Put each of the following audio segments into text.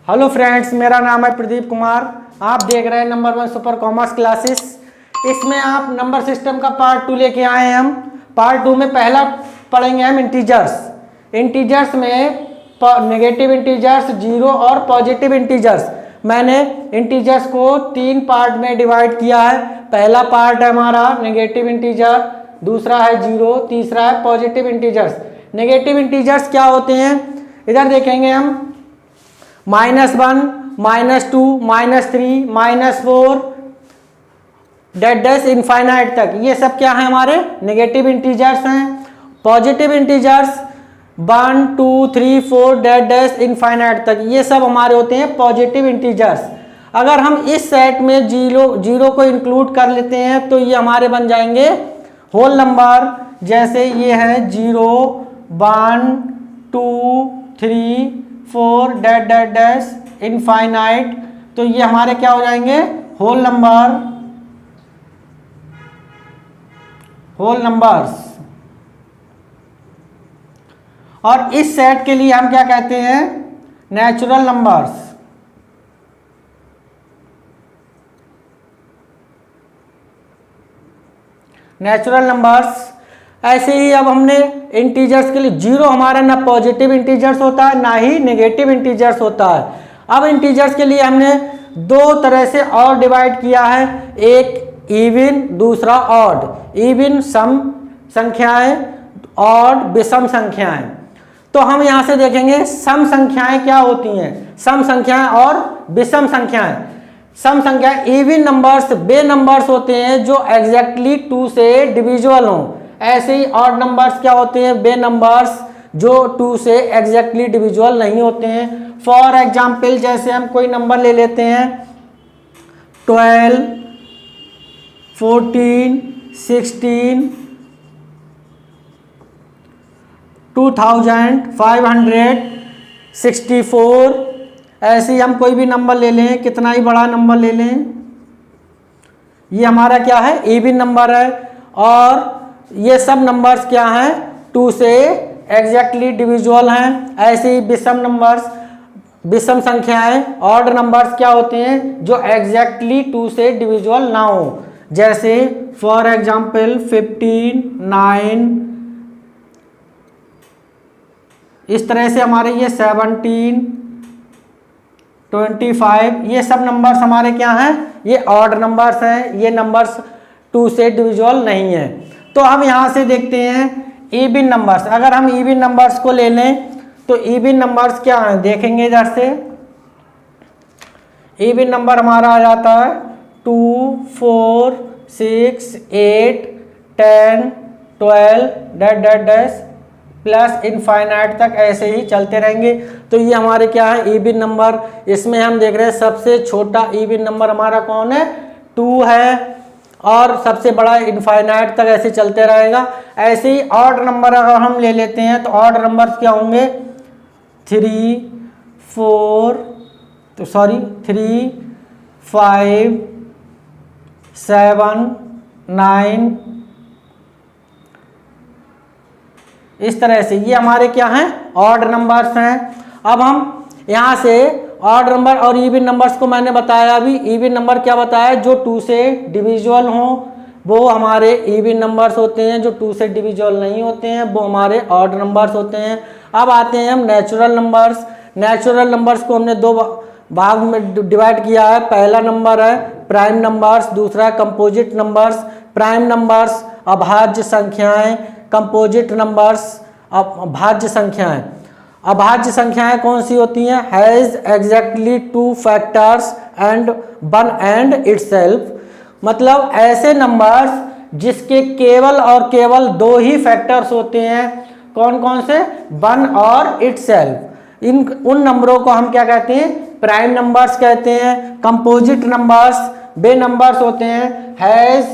Hello friends, मेरा नाम है प्रदीप कुमार। आप देख रहे हैं नंबर 1 सुपर कॉमर्स क्लासेस। इसमें आप नंबर सिस्टम का पार्ट 2 लेके आए हैं। हम पार्ट 2 में पहला पढ़ेंगे हम इंटीजर्स में नेगेटिव इंटीजर्स, जीरो और पॉजिटिव इंटीजर्स। मैंने इंटीजर्स को 3 पार्ट में डिवाइड किया है। पहला पार्ट है हमारा नेगेटिव इंटीजर, दूसरा है जीरो, तीसरा है पॉजिटिव इंटीजर्स। नेगेटिव इंटीजर्स क्या होते हैं इधर देखेंगे हम। -1, -2, -3, -4 डैश इनफाइनाइट तक, ये सब क्या है हमारे नेगेटिव इंटीजर्स हैं। पॉजिटिव इंटीजर्स 1, 2, 3, 4 डैश इनफाइनाइट तक, ये सब हमारे होते हैं पॉजिटिव इंटीजर्स। अगर हम इस सेट में जीरो को इंक्लूड कर लेते हैं तो ये हमारे बन जाएंगे होल नंबर। जैसे ये है 0, 1, 2, 3, 4 डैश इनफाइनाइट, तो ये हमारे क्या हो जाएंगे होल नंबर्स। और इस सेट के लिए हम क्या कहते हैं नेचुरल नंबर्स। Natural numbers. ऐसे ही अब हमने इंटीजर्स के लिए जीरो हमारा ना पॉजिटिव इंटीजर्स होता है ना ही नेगेटिव इंटीजर्स होता है। अब इंटीजर्स के लिए हमने 2 तरह से और डिवाइड किया है, एक इवन दूसरा ऑड। इवन सम संख्याएं, ऑड विषम संख्याएं। तो हम यहां से देखेंगे सम संख्याएं क्या होती हैं, सम संख्याएं और विषम संख्याएं। सम संख्या इवन नंबर्स वे नंबर्स होते हैं जो एग्जैक्टली 2 से डिविजिबल हों। ऐसे ही ऑड नंबर्स क्या होते हैं, वे नंबर्स जो 2 से एग्जैक्टली डिविजिबल नहीं होते हैं। फॉर एग्जाम्पल जैसे हम कोई नंबर ले लेते हैं 12, 14, 16, 2564। ऐसे ही हम कोई भी नंबर ले लें, कितना ही बड़ा नंबर ले लें, ये हमारा क्या है इवन नंबर है। और ये सब नंबर्स क्या हैं 2 से एग्जैक्टली डिविजिबल हैं। ऐसे ही विषम संख्याएं ऑड नंबर्स क्या होते हैं जो एग्जैक्टली 2 से डिविजिबल ना हो। जैसे फॉर एग्जाम्पल 15, 9, इस तरह से हमारे ये 17, 25, ये सब नंबर्स हमारे क्या हैं, ये ऑड नंबर्स हैं। ये नंबर्स 2 से डिविजिबल नहीं है। तो हम यहाँ से देखते हैं इवन नंबर्स। अगर हम इवन नंबर्स को ले लें तो इवन नंबर्स क्या हैं देखेंगे इधर से। इवन नंबर हमारा आ जाता है 2, 4, 6, 8, 10, 12 डैश प्लस इनफाइनाइट तक, ऐसे ही चलते रहेंगे। तो ये हमारे क्या है इवन नंबर। इसमें हम देख रहे हैं सबसे छोटा इवन नंबर हमारा कौन है 2 है, और सबसे बड़ा इनफाइनाइट तक ऐसे चलते रहेगा। ऐसे ही ऑड नंबर अगर हम ले लेते हैं तो ऑड नंबर्स क्या होंगे 3, 5, 7, 9, इस तरह से ये हमारे क्या हैं ऑड नंबर्स हैं। अब हम यहाँ से ऑड नंबर और इवन नंबर्स को मैंने बताया अभी। इवन नंबर क्या बताया जो 2 से डिविजिबल हों वो हमारे इवन नंबर्स होते हैं, जो 2 से डिविजिबल नहीं होते हैं वो हमारे ऑड नंबर्स होते हैं। अब आते हैं हम नेचुरल नंबर्स। नेचुरल नंबर्स को हमने 2 भाग में डिवाइड किया है। पहला नंबर है प्राइम नंबर्स, दूसरा है कंपोजिट नंबर्स। प्राइम नंबर्स अभाज्य संख्याएं, कंपोजिट नंबर्स अभाज्य संख्याएं। अभाज्य संख्याएं कौन सी होती हैं, has exactly 2 factors and 1 and itself. मतलब ऐसे नंबर्स जिसके केवल और केवल 2 ही फैक्टर्स होते हैं। कौन कौन से, 1 और इटसेल्फ। उन नंबरों को हम क्या कहते हैं प्राइम नंबर्स कहते हैं। कंपोजिट नंबर्स वे नंबर्स होते हैं हैज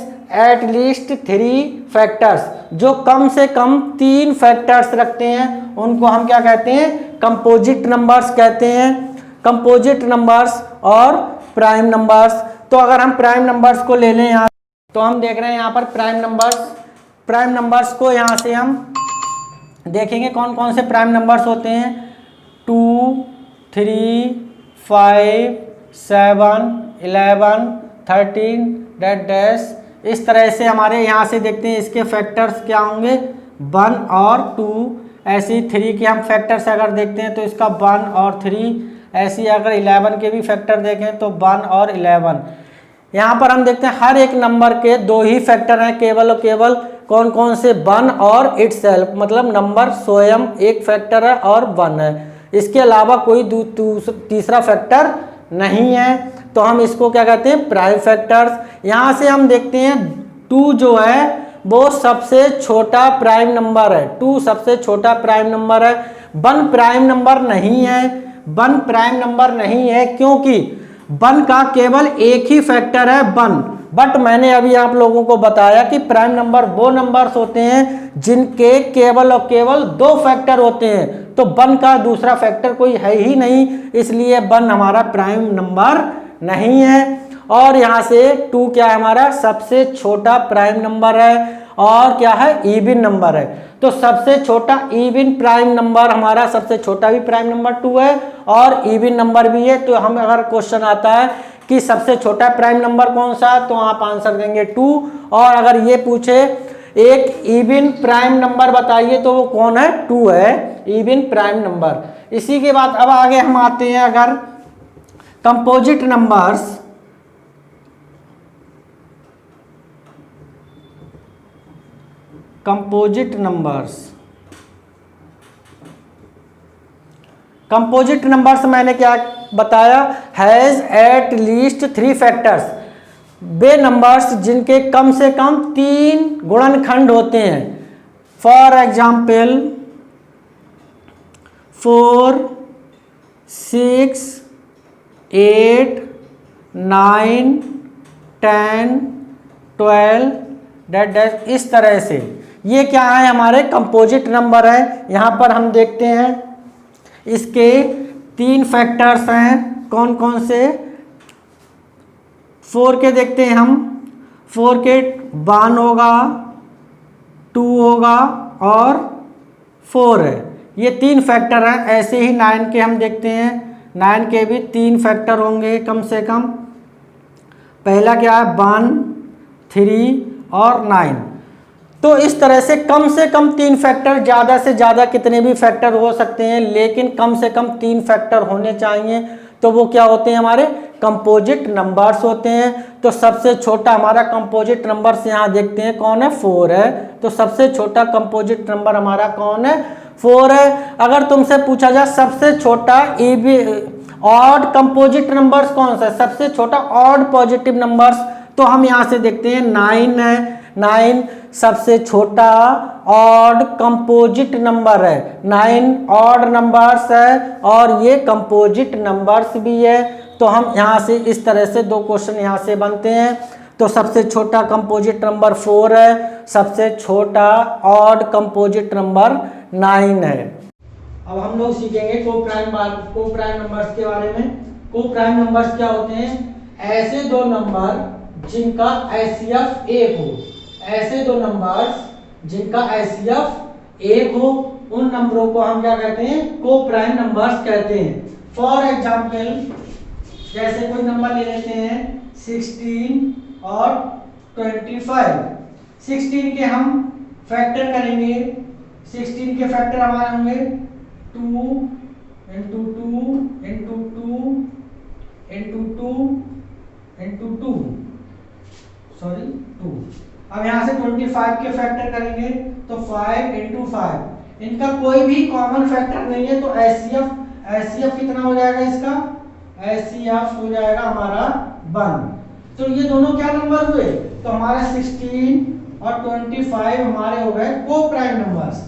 एट लीस्ट 3 फैक्टर्स, जो कम से कम 3 फैक्टर्स रखते हैं, उनको हम क्या कहते हैं कंपोजिट नंबर्स कहते हैं। कंपोजिट नंबर्स और प्राइम नंबर्स। तो अगर हम प्राइम नंबर्स को ले लें यहाँ, तो हम देख रहे हैं यहाँ पर प्राइम नंबर्स को यहाँ से हम देखेंगे कौन कौन से प्राइम नंबर्स होते हैं 2, 3, 5 7 11 13 डैट डैश। इस तरह से हमारे यहाँ से देखते हैं इसके फैक्टर्स क्या होंगे 1 और 2। ऐसी 3 के हम फैक्टर्स अगर देखते हैं तो इसका 1 और 3। ऐसी अगर 11 के भी फैक्टर देखें तो 1 और 11। यहाँ पर हम देखते हैं हर एक नंबर के 2 ही फैक्टर हैं केवल और केवल। कौन कौन से 1 और इटसेल्फ, मतलब नंबर स्वयं एक फैक्टर है और 1 है। इसके अलावा कोई तीसरा फैक्टर नहीं है। तो हम इसको क्या कहते हैं प्राइम फैक्टर्स। यहाँ से हम देखते हैं 2 जो है वो सबसे छोटा प्राइम नंबर है। 2 सबसे छोटा प्राइम नंबर है। 1 प्राइम नंबर नहीं है। 1 प्राइम नंबर नहीं है क्योंकि 1 का केवल एक ही फैक्टर है 1। बट मैंने अभी आप लोगों को बताया कि प्राइम नंबर वो नंबर्स होते हैं जिनके केवल और केवल 2 फैक्टर होते हैं। तो 1 का दूसरा फैक्टर कोई है ही नहीं, इसलिए 1 हमारा प्राइम नंबर नहीं है। और यहाँ से 2 क्या है हमारा सबसे छोटा प्राइम नंबर है और क्या है इवन नंबर है। तो सबसे छोटा इवन प्राइम नंबर हमारा सबसे छोटा भी प्राइम नंबर 2 है और इवन नंबर भी है। तो हम अगर क्वेश्चन आता है कि सबसे छोटा प्राइम नंबर कौन सा है तो आप आंसर देंगे 2। और अगर ये पूछे एक इवन प्राइम नंबर बताइए तो वो कौन है 2 है इवन प्राइम नंबर। इसी के बाद अब आगे हम आते हैं अगर composite numbers. Composite numbers, composite numbers मैंने क्या बताया has at least 3 factors. Way numbers जिनके कम से कम 3 गुणनखंड होते हैं। For example 4 6 8 9 10 12 that dash. इस तरह से ये क्या है हमारे कंपोजिट नंबर है। यहाँ पर हम देखते हैं इसके 3 फैक्टर्स हैं। कौन कौन से 4 के देखते हैं हम। 4 के 1 होगा 2 होगा और 4 है। ये 3 फैक्टर हैं। ऐसे ही 9 के हम देखते हैं। 9 के भी 3 फैक्टर होंगे कम से कम। पहला क्या है 1 3 और 9। तो इस तरह से कम 3 फैक्टर, ज़्यादा से ज़्यादा कितने भी फैक्टर हो सकते हैं लेकिन कम से कम 3 फैक्टर होने चाहिए। तो वो क्या होते हैं हमारे कंपोजिट नंबर्स होते हैं। तो सबसे छोटा हमारा कंपोजिट नंबर से यहाँ देखते हैं कौन है 4 है। तो सबसे छोटा कंपोजिट नंबर हमारा कौन है 4 है। अगर तुमसे पूछा जाए सबसे छोटा ऑड कंपोजिट नंबर्स कौन सा है, सबसे छोटा ऑड पॉजिटिव नंबर्स, तो हम यहाँ से देखते हैं 9 है। 9 सबसे छोटा ऑड कंपोजिट नंबर है। 9 ऑड नंबर्स है और ये कंपोजिट नंबर्स भी है। तो हम यहाँ से इस तरह से 2 क्वेश्चन यहाँ से बनते हैं। तो सबसे छोटा कंपोजिट नंबर 4 है, सबसे छोटा ऑड कंपोजिट नंबर 9 है। अब हम लोग सीखेंगे कोप्राइम नंबर्स के बारे में। कोप्राइम नंबर्स क्या होते हैं, ऐसे 2 नंबर जिनका HCF 1 हो। ऐसे 2 नंबर्स जिनका HCF 1 हो उन नंबरों को हम क्या कहते हैं कोप्राइम नंबर्स कहते हैं। फॉर एग्जाम्पल जैसे कोई नंबर ले लेते हैं 16 और 25। 16 के हम फैक्टर करेंगे। 16 के फैक्टर हमारे होंगे 2 into 2 into 2 into 2 into 2 sorry 2। अब यहाँ से 25 के फैक्टर करेंगे तो 5 into 5। इनका कोई भी कॉमन फैक्टर नहीं है। तो HCF कितना हो जाएगा इसका, HCF हो जाएगा हमारा 1। तो ये दोनों क्या नंबर हुए, तो हमारा 16 और 25 हमारे हो गए कोप्राइम नंबर्स।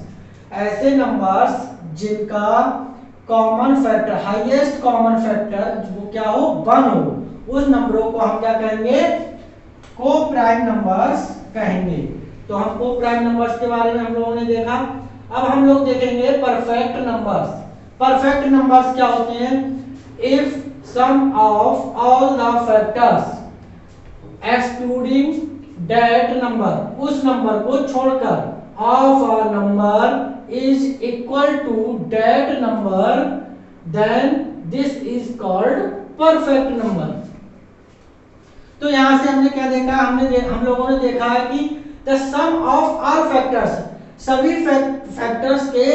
ऐसे नंबर्स जिनका common factor, highest common factor वो क्या हो 1 हो, उस नंबरों को हम क्या कहेंगे कोप्राइम नंबर्स कहेंगे। तो हम कोप्राइम नंबर्स के बारे में हम लोगों ने देखा। अब हम लोग देखेंगे परफेक्ट नंबर्स। परफेक्ट नंबर्स क्या होते हैं, if sum of all the factors excluding that number, उस नंबर को छोड़कर of a number is equal to that number then this is called perfect number. तो यहां से हमने क्या देखा, हम लोगों ने देखा है कि the sum of all factors, सभी फैक्टर्स के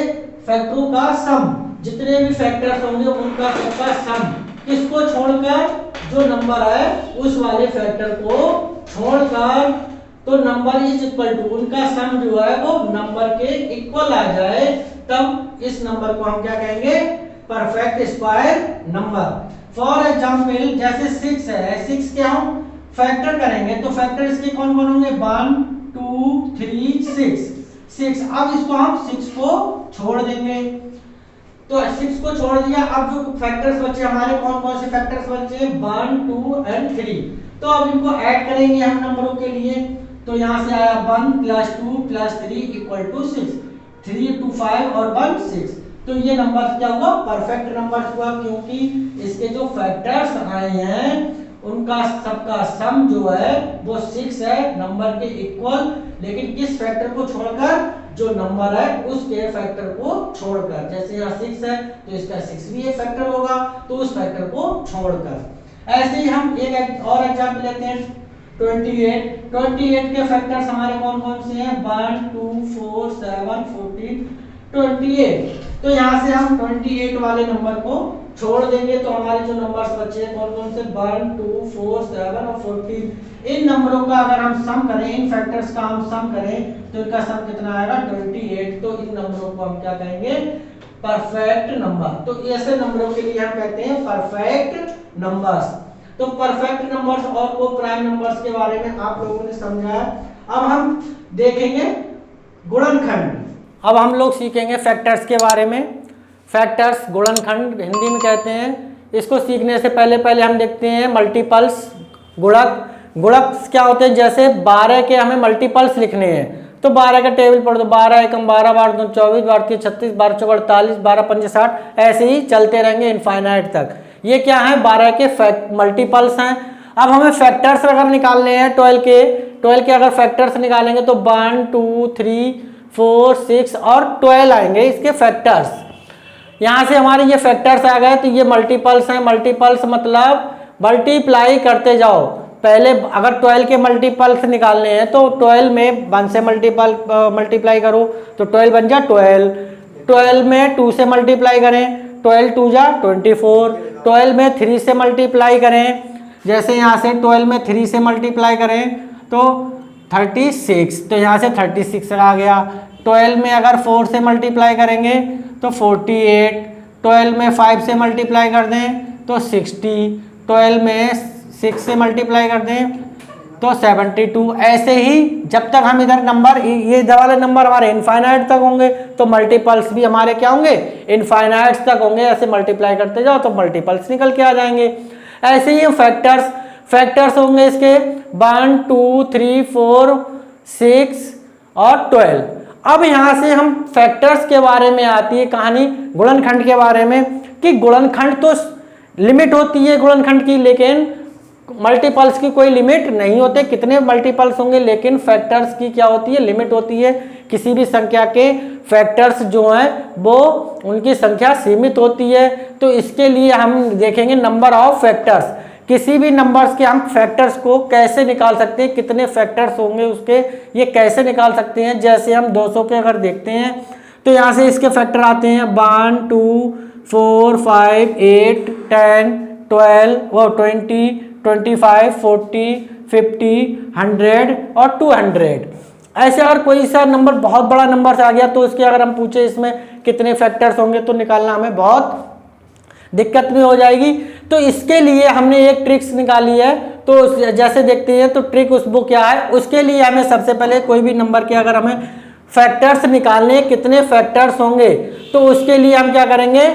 फैक्टरों का सम, जितने भी फैक्टर्स होंगे उनका सबका सम, किसको छोड़कर, जो नंबर है उस वाले फैक्टर को छोड़कर, तो नंबर इज इक्वल टू, उनका सम जो है वो नंबर के इक्वल आ जाए, तब इस नंबर को हम क्या कहेंगे, perfect square number. For example जैसे 6 है, 6 के हम फैक्टर करेंगे तो फैक्टर इसके कौन कौन होंगे, 1 2 3 6। अब इसको हम 6 को छोड़ देंगे, तो 6 को छोड़ दिया, अब जो फैक्टर्स बचे हमारे, कौन कौन से फैक्टर्स बचे, 1 2 एंड 3। तो अब इनको ऐड करेंगे हम नंबरों के लिए, तो यहां से आया 1 + 2 + 3 = 6, 3 2 5 और 1 6। तो ये नंबर क्या हुआ, परफेक्ट नंबर हुआ, क्योंकि इसके जो फैक्टर्स आए हैं उनका सबका सम जो है वो 6 है, नंबर के इक्वल, लेकिन किस फैक्टर को छोड़कर, जो नंबर है उसके फैक्टर को छोड़कर। जैसे यहाँ 6 है तो इसका 6 भी एक फैक्टर होगा, तो उस फैक्टर को छोड़कर। ऐसे ही हम एक और एग्जांपल लेते हैं, 28 के फैक्टर्स हमारे कौन कौन से हैं, 1 2 4 7 14 28। तो यहाँ से हम 28 वाले नंबर को छोड़ देंगे, तो हमारे जो नंबर्स बचे हैं कौन कौन से, 1 2 4 7 और 14। इन नंबरों का अगर हम सम करें, इन फैक्टर्स का हम सम करें तो इनका सम कितना आएगा, 28। तो इन नंबरों को हम क्या कहेंगे, परफेक्ट नंबर। तो ऐसे नंबरों के लिए हम कहते हैं परफेक्ट नंबर्स। तो परफेक्ट नंबर्स और को प्राइम नंबर्स के बारे में आप लोगों ने समझा। अब हम देखेंगे गुणनखंड। अब हम लोग सीखेंगे फैक्टर्स के बारे में। फैक्टर्स, गुणनखंड हिंदी में कहते हैं। इसको सीखने से पहले हम देखते हैं मल्टीपल्स, गुणक। गुणक क्या होते हैं, जैसे 12 के हमें मल्टीपल्स लिखने हैं तो 12 का टेबल पढ़ दो, 12 एकम 12, 12 दूनी 24, 12 तीन 36, 12 चौक 48, 12 पंजे 60, ऐसे ही चलते रहेंगे इनफाइनाइट तक। ये क्या है, 12 के मल्टीपल्स हैं। अब हमें फैक्टर्स अगर निकालने हैं 12 के अगर फैक्टर्स निकालेंगे तो 1 2 3 4 6 और 12 आएंगे इसके फैक्टर्स। यहाँ से हमारे ये फैक्टर्स आ गए, तो ये मल्टीपल्स हैं। मल्टीपल्स मतलब मल्टीप्लाई करते जाओ। पहले अगर 12 के मल्टीपल्स निकालने हैं तो 12 में 1 से मल्टीप्लाई करो तो 12 बन जा 12। 12 में 2 से मल्टीप्लाई करें, 12 2 जा 24। 12 में 3 से मल्टीप्लाई करें, जैसे यहाँ से 12 में 3 से मल्टीप्लाई करें तो 36, तो यहाँ से 36 आ गया। 12 में अगर 4 से मल्टीप्लाई करेंगे तो 48। 12 में 5 से मल्टीप्लाई कर दें तो 60। 12 में 6 से मल्टीप्लाई कर दें तो 72। ऐसे ही जब तक हम इधर नंबर, ये वाले नंबर हमारे इनफाइनाइट तक होंगे तो मल्टीपल्स भी हमारे क्या होंगे, इनफाइनाइट तक होंगे। ऐसे मल्टीप्लाई करते जाओ तो मल्टीपल्स निकल के आ जाएंगे। ऐसे ही फैक्टर्स होंगे इसके 1 2 3 4 6 और 12। अब यहाँ से हम फैक्टर्स के बारे में आती है कहानी गुणनखंड के बारे में, कि गुणनखंड तो लिमिट होती है गुणनखंड की, लेकिन मल्टीपल्स की कोई लिमिट नहीं होते, कितने मल्टीपल्स होंगे, लेकिन फैक्टर्स की क्या होती है, लिमिट होती है। किसी भी संख्या के फैक्टर्स जो हैं वो उनकी संख्या सीमित होती है। तो इसके लिए हम देखेंगे नंबर ऑफ फैक्टर्स। किसी भी नंबर्स के हम फैक्टर्स को कैसे निकाल सकते हैं, कितने फैक्टर्स होंगे उसके, ये कैसे निकाल सकते हैं। जैसे हम 200 के अगर देखते हैं तो यहाँ से इसके फैक्टर आते हैं 1 2 4 5 8 10 12 और 20 25 40 50 100 और 200। ऐसे अगर कोई सा नंबर बहुत बड़ा नंबर आ गया तो उसके अगर हम पूछे इसमें कितने फैक्टर्स होंगे तो निकालना हमें बहुत दिक्कत भी हो जाएगी। तो इसके लिए हमने एक ट्रिक्स निकाली है, तो जैसे देखते हैं तो ट्रिक वो क्या है। उसके लिए हमें सबसे पहले कोई भी नंबर के अगर हमें फैक्टर्स निकालने, कितने फैक्टर्स होंगे, तो उसके लिए हम क्या करेंगे,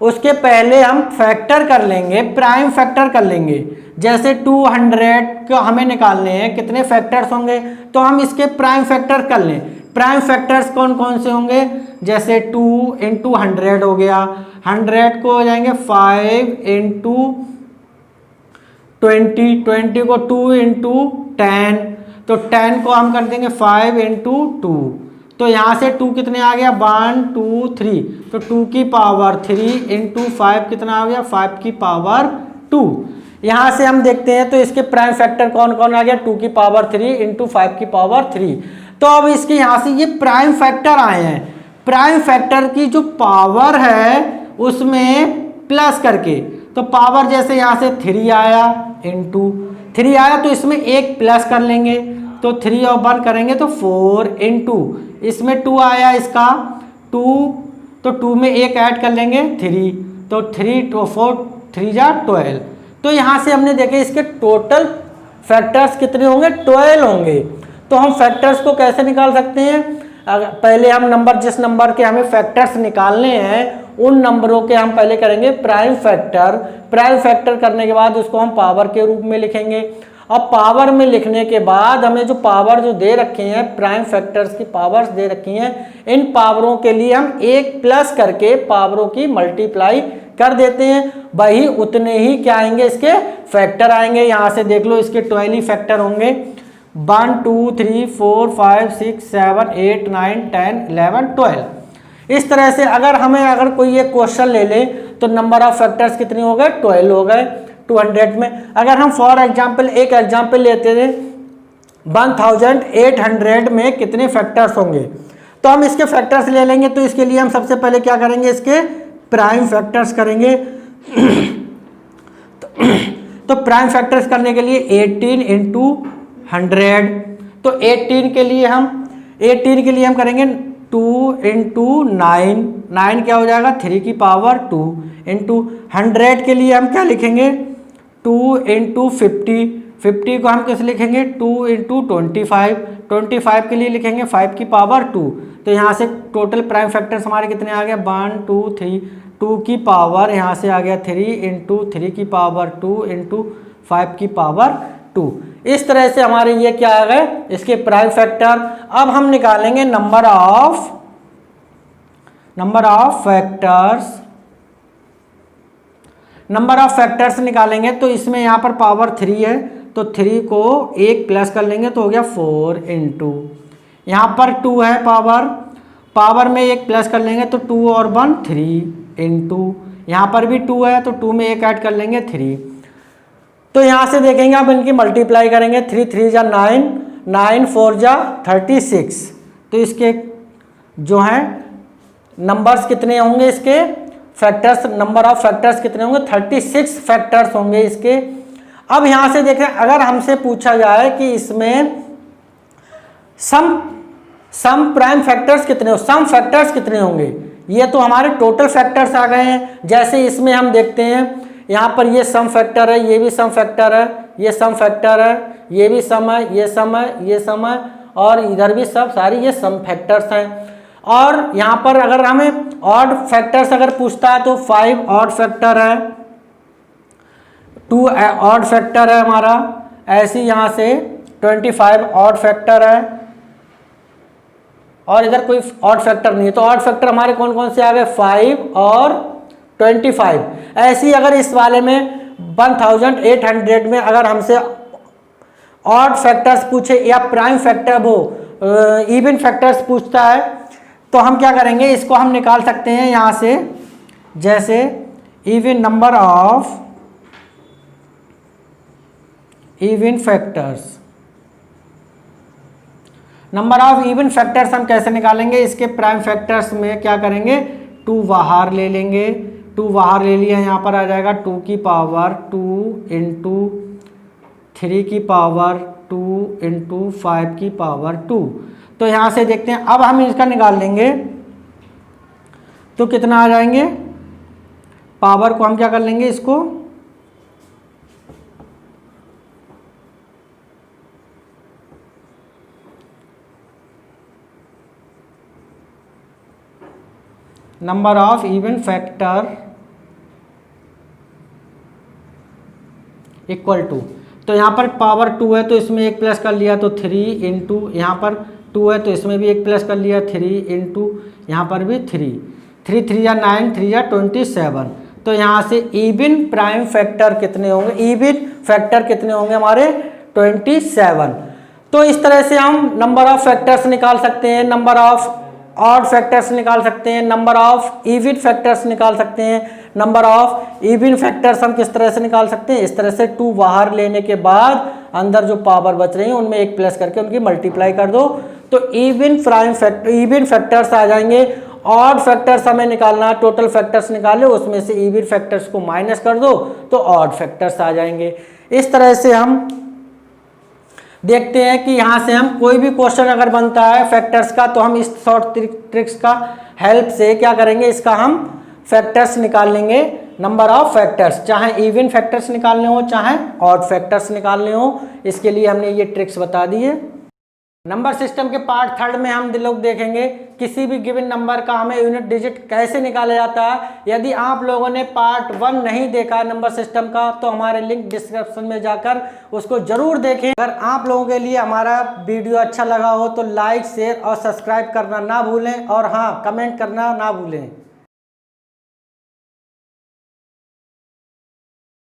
उसके पहले हम फैक्टर कर लेंगे, प्राइम फैक्टर कर लेंगे। जैसे 200 को हमें निकालने हैं कितने फैक्टर्स होंगे, तो हम इसके प्राइम फैक्टर कर लें। प्राइम फैक्टर्स कौन कौन से होंगे, जैसे 2 × 100 हो गया, 100 को हो जाएंगे 5 × 20, 20 को 2 × 10, तो 10 को हम कर देंगे 5 × 2, तो यहाँ से 2 कितने आ गया 1 2 3, तो 2 की पावर 3 इंटू 5 कितना आ गया 5 की पावर 2। यहाँ से हम देखते हैं तो इसके प्राइम फैक्टर कौन कौन आ गया 2 की पावर 3 इंटू 5 की पावर 3। तो अब इसके यहाँ से ये प्राइम फैक्टर आए हैं, प्राइम फैक्टर की जो पावर है उसमें प्लस करके, तो पावर जैसे यहाँ से 3 आया इंटू 3 आया तो इसमें एक प्लस कर लेंगे, तो 3 और 1 करेंगे तो 4 इंटू इसमें 2 आया इसका 2, तो 2 में एक ऐड कर लेंगे 3, तो 3 तो 4 3 जा 12। तो यहाँ से हमने देखे इसके टोटल फैक्टर्स कितने होंगे 12 होंगे। तो हम फैक्टर्स को कैसे निकाल सकते हैं, पहले हम नंबर जिस नंबर के हमें फैक्टर्स निकालने हैं उन नंबरों के हम पहले करेंगे प्राइम फैक्टर, प्राइम फैक्टर करने के बाद उसको हम पावर के रूप में लिखेंगे। अब पावर में लिखने के बाद हमें जो पावर जो दे रखे हैं प्राइम फैक्टर्स की पावर्स दे रखी हैं, इन पावरों के लिए हम एक प्लस करके पावरों की मल्टीप्लाई कर देते हैं, वही उतने ही क्या आएंगे इसके फैक्टर आएंगे। यहाँ से देख लो इसके 12 ही फैक्टर होंगे 1 2 3 4 5 6 7 8 9 10 11 12। इस तरह से अगर कोई ये क्वेश्चन ले ले तो नंबर ऑफ फैक्टर्स कितने हो गए 12 हो गए 200 में। अगर हम फॉर एग्जांपल एक एग्जांपल लेते थे 1800 में कितने फैक्टर्स होंगे, तो हम इसके फैक्टर्स ले लेंगे। तो इसके लिए हम सबसे पहले क्या करेंगे इसके प्राइम फैक्टर्स करेंगे। तो प्राइम फैक्टर्स करने के लिए 18 इंटू 100, तो 18 के लिए हम करेंगे 2 इंटू 9, 9 क्या हो जाएगा 3 की पावर 2 इंटू 100 के लिए हम क्या लिखेंगे 2 इंटू 50, 50 को हम कैसे लिखेंगे 2 इंटू 25, 25 के लिए लिखेंगे 5 की पावर 2। तो यहाँ से टोटल प्राइम फैक्टर्स हमारे कितने आ गए 1 2 3, 2 की पावर यहाँ से आ गया 3 इंटू 3 की पावर 2 इंटू 5 की पावर 2। इस तरह से हमारे ये क्या आ गए इसके प्राइम फैक्टर। अब हम निकालेंगे नंबर ऑफ फैक्टर्स निकालेंगे। तो इसमें यहाँ पर पावर 3 है तो 3 को एक प्लस कर लेंगे तो हो गया 4 इंटू, यहाँ पर 2 है पावर में एक प्लस कर लेंगे तो 2 और 1 3 इंटू, यहाँ पर भी 2 है तो 2 में एक ऐड कर लेंगे 3। तो यहाँ से देखेंगे आप इनकी मल्टीप्लाई करेंगे 3 3 जा 9, 9 4 जा 36। तो इसके जो हैं नंबर्स कितने होंगे इसके फैक्टर्स, नंबर ऑफ फैक्टर्स कितने होंगे 36 फैक्टर्स होंगे इसके। अब यहाँ से देखें अगर हमसे पूछा जाए कि इसमें सम प्राइम फैक्टर्स कितने हो, सम फैक्टर्स कितने होंगे, ये तो हमारे टोटल फैक्टर्स आ गए हैं। जैसे इसमें हम देखते हैं यहाँ पर ये सम फैक्टर है, ये भी सम फैक्टर है, ये सम फैक्टर है, ये भी सम है, ये सम है, ये सम है, और इधर भी सब सारी ये सम फैक्टर्स हैं। और यहाँ पर अगर हमें ऑड फैक्टर्स अगर पूछता है तो 5 ऑड फैक्टर है, 2 ऑड फैक्टर है हमारा, ऐसी यहाँ से 25 ऑड फैक्टर है, और इधर कोई ऑड फैक्टर नहीं है। तो ऑड फैक्टर हमारे कौन कौन से आ गए 5 और 25। ऐसी अगर इस वाले में 1800 में अगर हमसे ऑड फैक्टर्स पूछे या प्राइम फैक्टर वो इवन फैक्टर्स पूछता है तो हम क्या करेंगे, इसको हम निकाल सकते हैं यहाँ से। जैसे even number of even factors, number of even factors हम कैसे निकालेंगे, इसके प्राइम फैक्टर्स में क्या करेंगे 2 बाहर ले लेंगे, 2 बाहर ले लिया, यहाँ पर आ जाएगा 2 की पावर 2 इंटू 3 की पावर 2 इंटू 5 की पावर 2। तो यहाँ से देखते हैं अब हम इसका निकाल लेंगे तो कितना आ जाएंगे, पावर को हम क्या कर लेंगे इसको number of even factor equal to, तो यहाँ पर पावर 2 है तो इसमें एक प्लस कर लिया तो 3 इंटू, यहाँ पर 2 है तो इसमें भी एक प्लस कर लिया 3 इंटू, यहाँ पर भी 3 3 3 या 9 3 या 27। तो यहाँ से इवन प्राइम फैक्टर कितने होंगे, इवन फैक्टर कितने होंगे हमारे 27। तो इस तरह से हम नंबर ऑफ फैक्टर्स निकाल सकते हैं, नंबर ऑफ ऑड फैक्टर्स निकाल सकते हैं, नंबर ऑफ इवन फैक्टर्स निकाल सकते हैं, नंबर ऑफ इवन फैक्टर्स हम किस तरह से निकाल सकते हैं, इस तरह से 2 बाहर लेने के बाद अंदर जो पावर बच रही है उनमें 1 प्लस करके उनकी मल्टीप्लाई कर दो तो इवन फैक्टर्स आ जाएंगे। ऑड फैक्टर्स हमें निकालना, टोटल फैक्टर्स निकाले उसमें से इवन फैक्टर्स को माइनस कर दो तो ऑड फैक्टर्स आ जाएंगे। इस तरह से हम देखते हैं कि यहाँ से हम कोई भी क्वेश्चन अगर बनता है फैक्टर्स का तो हम इस शॉर्ट ट्रिक्स का हेल्प से क्या करेंगे, इसका हम फैक्टर्स निकाल लेंगे, नंबर ऑफ फैक्टर्स, चाहे इवन फैक्टर्स निकालने हो चाहे ऑड फैक्टर्स निकालने हो। इसके लिए हमने ये ट्रिक्स बता दी है। नंबर सिस्टम के पार्ट 3 में हम लोग देखेंगे किसी भी गिवन नंबर का हमें यूनिट डिजिट कैसे निकाला जाता है। यदि आप लोगों ने पार्ट 1 नहीं देखा है नंबर सिस्टम का तो हमारे लिंक डिस्क्रिप्शन में जाकर उसको जरूर देखें। अगर आप लोगों के लिए हमारा वीडियो अच्छा लगा हो तो लाइक, शेयर और सब्सक्राइब करना ना भूलें और हाँ, कमेंट करना ना भूलें।